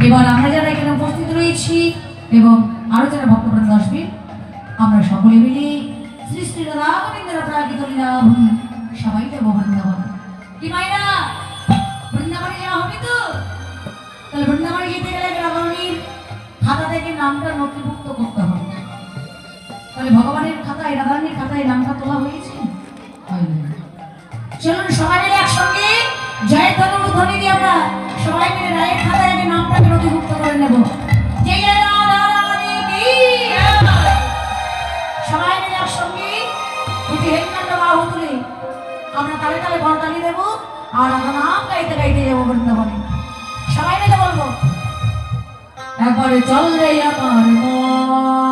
এবার আমরা যারা এখানে উপস্থিত রয়েছি এবং আরো যারা ভক্তবৃন্দ আসবে আমরা সকলে মিলে শ্রী শ্রী রাধা গোবিন্দের প্রাকৃত লীলাভূমি সবাই যাবো বৃন্দাবন। কি মাইনা বৃন্দাবনে যাওয়া হবে তো? তাহলে বৃন্দাবনে যেতে গেলে রাধারানীর খাতা থেকে নামটা নথিভুক্ত করতে হবে। তাহলে ভগবানের খাতায় রাধারানীর খাতায় নামটা তোলা হয়েছে? চলুন সবাই মিলে একসঙ্গে জয় ধ্বনি দিয়ে আমরা সবাই মিলে রায়ের খাতায় আগে নামটাকে নথিভুক্ত করে নেব। জয় রাধারানী কি সবাই মিলে একসঙ্গে দুটি হেলমেট বাহু তুলে আমরা তালে তালে ঘন্টালি দেবো আর রাধা নাম গাইতে গাইতে যাবো বৃন্দাবনে। সবাই মিলে বলবো একবারে চল রে আমার মন